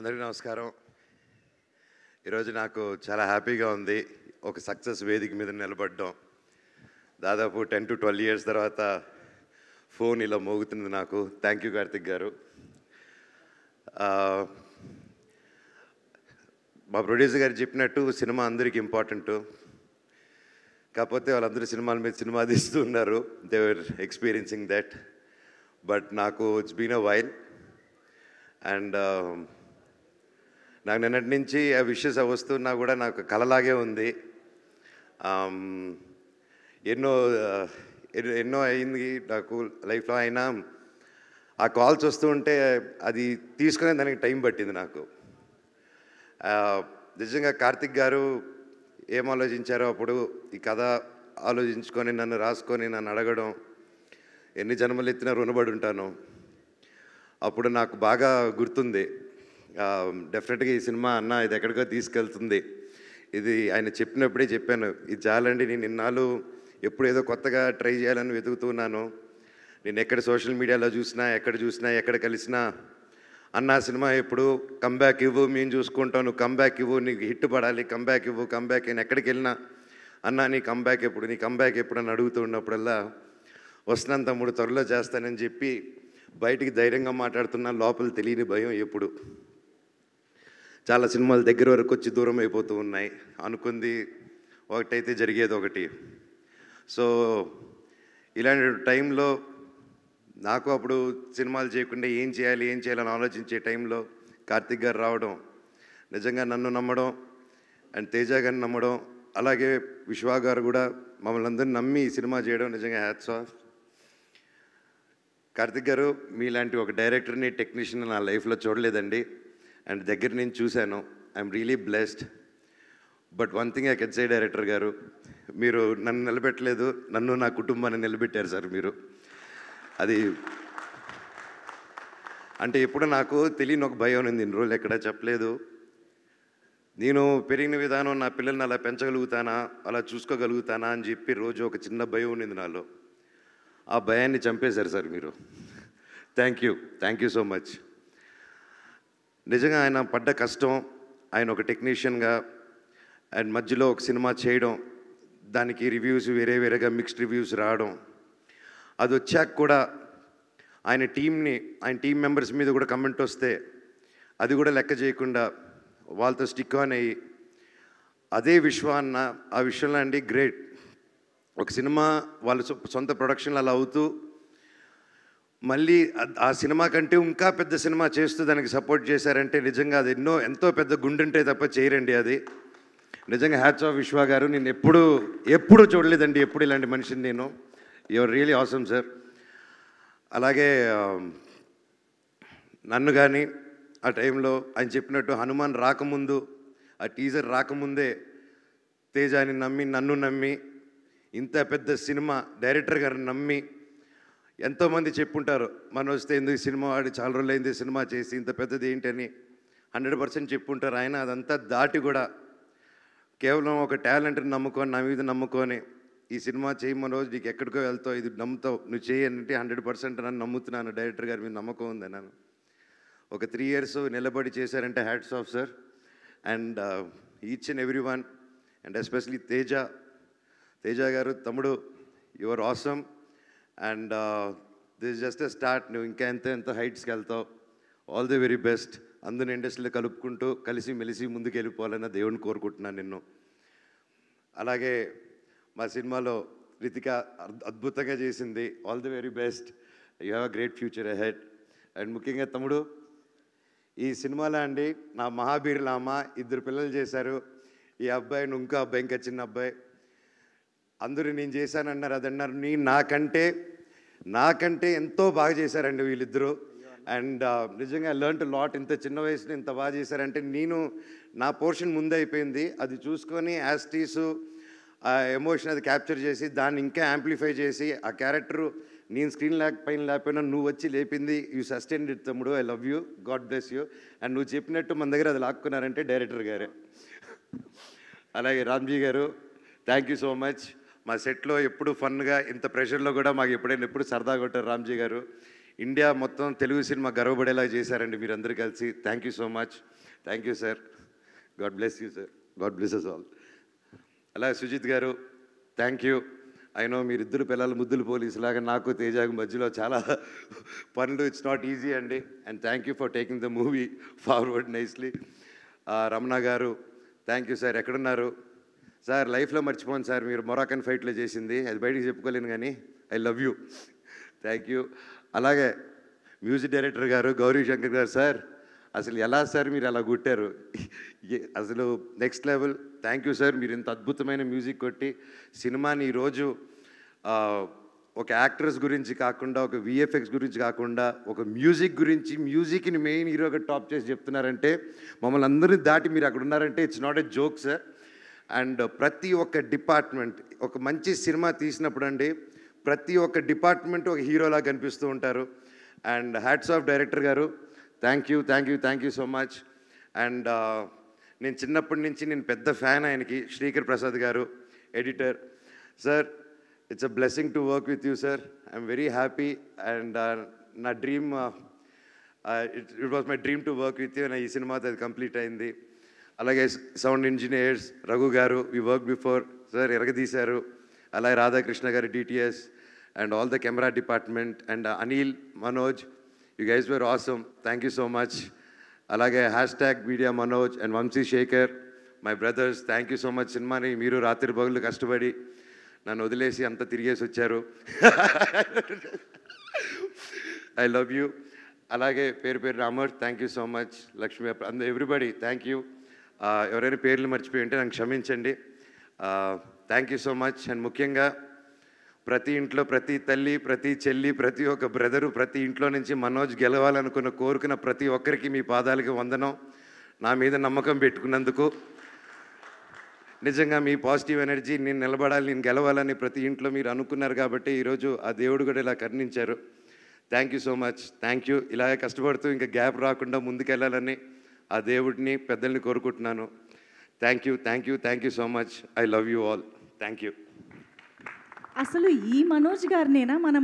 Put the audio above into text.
అందరికీ నమస్కారం. ఈరోజు నాకు చాలా హ్యాపీగా ఉంది. ఒక సక్సెస్ వేదిక మీద నిలబడడం. దాదాపు 10 to 12 ఇయర్స్ తర్వాత ఫోన్ ఇలా మోగుతుంది నాకు. థ్యాంక్ యూ కార్తిక్ గారు. మా ప్రొడ్యూసర్ గారు చెప్పినట్టు సినిమా అందరికీ ఇంపార్టెంటు. కాకపోతే వాళ్ళందరూ సినిమాల మీద సినిమా తీస్తూ ఉన్నారు. They were experiencing that. But నాకు it's been a while. And నాకు నిన్నటి నుంచి ఆ విషెస్ వస్తున్నా కూడా నాకు కలలాగే ఉంది. ఎన్నో అయింది నాకు లైఫ్లో. అయినా ఆ కాల్స్ వస్తూ ఉంటే అది తీసుకునే దానికి టైం పట్టింది నాకు. నిజంగా కార్తిక్ గారు ఏం ఆలోచించారో అప్పుడు ఈ కథ ఆలోచించుకొని నన్ను రాసుకొని నన్ను అడగడం, ఎన్ని జన్మలు ఎత్తినా రుణపడి ఉంటాను. అప్పుడు నాకు బాగా గుర్తుంది. డెఫినెట్గా ఈ సినిమా అన్న ఇది ఎక్కడికో తీసుకెళ్తుంది. ఇది ఆయన చెప్పినప్పుడే చెప్పాను, ఇది చాలండి, నేను ఇన్నాళ్ళు ఎప్పుడు ఏదో కొత్తగా ట్రై చేయాలని వెతుకుతున్నాను. నేను ఎక్కడ సోషల్ మీడియాలో చూసినా, ఎక్కడ కలిసినా అన్న సినిమా ఎప్పుడు కంబ్యాక్ ఇవ్వు, మేము చూసుకుంటాం, నువ్వు కంబ్యాక్ ఇవ్వు, నీకు హిట్ పడాలి, కంబ్యాక్ ఇవ్వు, కంబ్యాక్. నేను ఎక్కడికి వెళ్ళినా అన్న నీ కంబ్యాక్ ఎప్పుడు అని అడుగుతూ ఉన్నప్పుడల్లా వస్తున్నాను తమ్ముడు, త్వరలో చేస్తానని చెప్పి బయటికి ధైర్యంగా మాట్లాడుతున్నా. లోపల తెలియని భయం ఎప్పుడు. చాలా సినిమాలు దగ్గర వరకు వచ్చి దూరం అయిపోతూ ఉన్నాయి. అనుకుంది ఒకటైతే జరిగేది ఒకటి. సో ఇలాంటి టైంలో నాకు అప్పుడు సినిమాలు చేయకుండా ఏం చేయాలని ఆలోచించే టైంలో కార్తిక్ గారు రావడం, నిజంగా నన్ను నమ్మడం అండ్ తేజ గారిని నమ్మడం, అలాగే విశ్వా గారు కూడా మమ్మల్ని అందరినీ నమ్మి ఈ సినిమా చేయడం నిజంగా హ్యాట్స్ ఆఫ్. కార్తిక్ గారు మీలాంటి ఒక డైరెక్టర్ని, టెక్నీషియన్ నా లైఫ్లో చూడలేదండి. అండ్ దగ్గర నేను చూశాను. I'm really blessed. But one thing I can say director గారు, మీరు నన్ను నిలబెట్టలేదు, నన్ను నా కుటుంబాన్ని నిలబెట్టారు సార్ మీరు. అది అంటే ఎప్పుడు నాకు తెలియని ఒక భయం ఉంది. ఇన్ని రోజులు ఎక్కడా చెప్పలేదు. నేను పెరిగిన విధానం, నా పిల్లల్ని అలా పెంచగలుగుతానా, అలా చూసుకోగలుగుతానా అని చెప్పి రోజు ఒక చిన్న భయం ఉండింది నాలో. ఆ భయాన్ని చంపేశారు సార్ మీరు. Thank you so much. నిజంగా ఆయన పడ్డ కష్టం, ఆయన ఒక టెక్నీషియన్గా అండ్ మధ్యలో ఒక సినిమా చేయడం, దానికి రివ్యూస్ వేరేగా మిక్స్డ్ రివ్యూస్ రావడం, అది వచ్చాక కూడా ఆయన టీం మెంబర్స్ మీద కూడా కమెంట్ వస్తే అది కూడా లెక్క చేయకుండా వాళ్ళతో స్టిక్ ఆన్ అయ్యి, అదే విశ్వ అన్న ఆ విషయంలో అండి గ్రేట్. ఒక సినిమా వాళ్ళ సొంత ప్రొడక్షన్లు అలా అవుతూ మళ్ళీ ఆ సినిమా కంటే ఇంకా పెద్ద సినిమా చేస్తూ దానికి సపోర్ట్ చేశారంటే నిజంగా అది ఎంతో పెద్ద గుండెంటే తప్ప చేయరండి అది. నిజంగా హ్యాట్స్ ఆఫ్ విశ్వా గారు. నేను ఎప్పుడు చూడలేదండి ఎప్పుడు ఇలాంటి మనిషిని నేను. Your really awesome sir. అలాగే నన్ను కానీ ఆ టైంలో ఆయన చెప్పినట్టు హనుమాన్ రాకముందు, ఆ టీజర్ రాకముందే తేజాని నమ్మి, నన్ను నమ్మి, ఇంత పెద్ద సినిమా డైరెక్టర్ గారిని నమ్మి, ఎంతోమంది చెప్పుంటారు మనం వస్తే ఎందుకు సినిమా వాడి చాలా రోజులు అయింది సినిమా చేసి ఇంత పెద్దది ఏంటని 100% చెప్పుంటారు. ఆయన అదంతా దాటి కూడా కేవలం ఒక టాలెంట్ని నమ్ముకొని, నా మీద నమ్ముకొని ఈ సినిమా చేయమని రోజు నీకు ఎక్కడికో వెళ్తావు, ఇది నమ్ముతావు, నువ్వు చేయంటే 100% నన్ను నమ్ముతున్నాను. డైరెక్టర్ గారి మీద నమ్మకం ఉంది. నన్ను ఒక 3 years నిలబడి చేశారంటే hats off sir. And each and every one and especially Teja గారు, తమ్ముడు, your awesome. And this just a start. నువ్వు ఇంకా ఎంత హైట్స్కి వెళ్తావు. All the very best. అందరిని ఇండస్ట్రీలో కలుపుకుంటూ కలిసి మెలిసి ముందుకు వెళ్ళిపోవాలని దేవుడిని కోరుకుంటున్నాను నిన్ను. అలాగే మా సినిమాలో రితిక అద్భుతంగా చేసింది. All the very best. You have a great future ahead. And ముఖ్యంగా తమ్ముడు, ఈ సినిమాలో అండి నా మహాబీరులామ 2 పిల్లలు చేశారు. ఈ అబ్బాయి ఇంకో అబ్బాయి, ఇంకా చిన్న అబ్బాయి. అందరూ నేను చేశానన్నారు, అదన్నారు. నాకంటే ఎంతో బాగా చేశారండి వీళ్ళిద్దరూ. అండ్ నిజంగా లెర్న్ లాట్. ఇంత చిన్న వయసులో ఇంత బాగా చేశారంటే నా పోర్షన్ ముందే అయిపోయింది. అది చూసుకొని యాస్టీసు ఆ ఎమోషన్ అది క్యాప్చర్ చేసి దాన్ని ఇంకా యాంప్లిఫై చేసి ఆ క్యారెక్టరు నేను స్క్రీన్ పైన లేకపోయినా నువ్వు వచ్చి లేపింది. యూ సస్టైన్డ్ ఇట్ తమ్ముడు. I love you, God bless you. And నువ్వు చెప్పినట్టు మన దగ్గర అది లాక్కున్నారంటే డైరెక్టర్ గారే. అలాగే రామ్జీ గారు, థ్యాంక్ యూ సో మచ్. మా సెట్లో ఎప్పుడు ఫన్గా, ఇంత ప్రెషర్లో కూడా మాకు ఎప్పుడు సరదా కొట్టారు రామ్జీ గారు. ఇండియా మొత్తం తెలుగు సినిమా గర్వపడేలా చేశారండి మీరందరూ కలిసి. Thank you so much. Thank you sir. God bless you sir. God bless us all. అలాగే సుజిత్ గారు, థ్యాంక్ యూ. అయినో మీరిద్దరు పిల్లలు ముద్దులు పోలీసులాగా నాకు తేజాకు మధ్యలో చాలా పనులు. ఇట్స్ నాట్ ఈజీ అండి. And thank you for taking the movie forward nicely. Ramana గారు, థ్యాంక్ యూ సార్. ఎక్కడున్నారు సార్? లైఫ్లో మర్చిపోను సార్ మీరు మొరాకన్ ఫైట్లో చేసింది, అది బయటికి చెప్పుకోలేను కానీ I love you. Thank you. అలాగే మ్యూజిక్ డైరెక్టర్ గారు గౌరీ శంకర్ గారు, సార్ అసలు ఎలా సార్ మీరు అలా కొట్టారు, అసలు next level. Thank you sir. మీరు ఇంత అద్భుతమైన మ్యూజిక్ కొట్టి సినిమాని ఈరోజు ఒక యాక్టర్స్ గురించి కాకుండా, ఒక విఎఫ్ఎక్స్ గురించి కాకుండా, ఒక మ్యూజిక్ గురించి, మ్యూజిక్ని మెయిన్ హీరోగా టాప్ చేసి చెప్తున్నారంటే, మమ్మల్ని అందరినీ దాటి మీరు అక్కడ ఉన్నారంటే it's not a joke sir. And ప్రతి ఒక్క డిపార్ట్మెంట్, ఒక మంచి సినిమా తీసినప్పుడు అండి ప్రతి ఒక్క డిపార్ట్మెంట్ ఒక హీరోలా కనిపిస్తూ ఉంటారు. అండ్ హ్యాట్స్ ఆఫ్ డైరెక్టర్ గారు, thank you, thank you, thank you so much. And నేను చిన్నప్పటి నుంచి నేను పెద్ద ఫ్యాన్ ఆయనకి. Srikar Prasad garu editor sir, it's a blessing to work with you sir. I'm very happy. And నా dream, it was my dream to work with you. ఈ సినిమాతో అది కంప్లీట్ అయింది. అలాగే sound engineers Raghu garu, we work before sir, ఎరగదీశారు. అలాగే Radhakrishna garu DTS and all the camera department and Anil, Manoj, you guys are awesome. Thank you so much. అలాగే hashtag media Manoj and Vamsi Shekhar, my brothers, thank you so much. సినిమాని మీరు రాత్రి పగలు కష్టపడి నన్ను వదిలేసి అంతా తిరిగేసి వచ్చారు. I love you. అలాగే పేరు పేరు Amar, thank you so much. Lakshmi, everybody thank you. ఎవరైనా పేర్లు మర్చిపోయి ఉంటే నాకు క్షమించండి. Thank you so much. And ముఖ్యంగా ప్రతి ఇంట్లో ప్రతి తల్లి, ప్రతి చెల్లి, ప్రతి ఒక్క బ్రదరు, ప్రతి ఇంట్లో నుంచి మనోజ్ గెలవాలనుకున్న కోరుకున్న ప్రతి ఒక్కరికి మీ పాదాలకి వందనం. నా మీద నమ్మకం పెట్టుకున్నందుకు నిజంగా మీ పాజిటివ్ ఎనర్జీ, నేను నిలబడాలి, నేను గెలవాలని ప్రతి ఇంట్లో మీరు అనుకున్నారు కాబట్టి ఈరోజు ఆ దేవుడు కూడా ఇలా కరుణించారు. Thank you so much. Thank you. ఇలాగే కష్టపడుతూ ఇంకా గ్యాప్ రాకుండా ముందుకెళ్ళాలని ఆ దేవుడిని, పెద్దల్ని కోరుకుంటున్నాను. Thank you, thank you, thank you so much. I love you all. Thank you. అసలు ఈ మనోజ్ గారినేనా మనం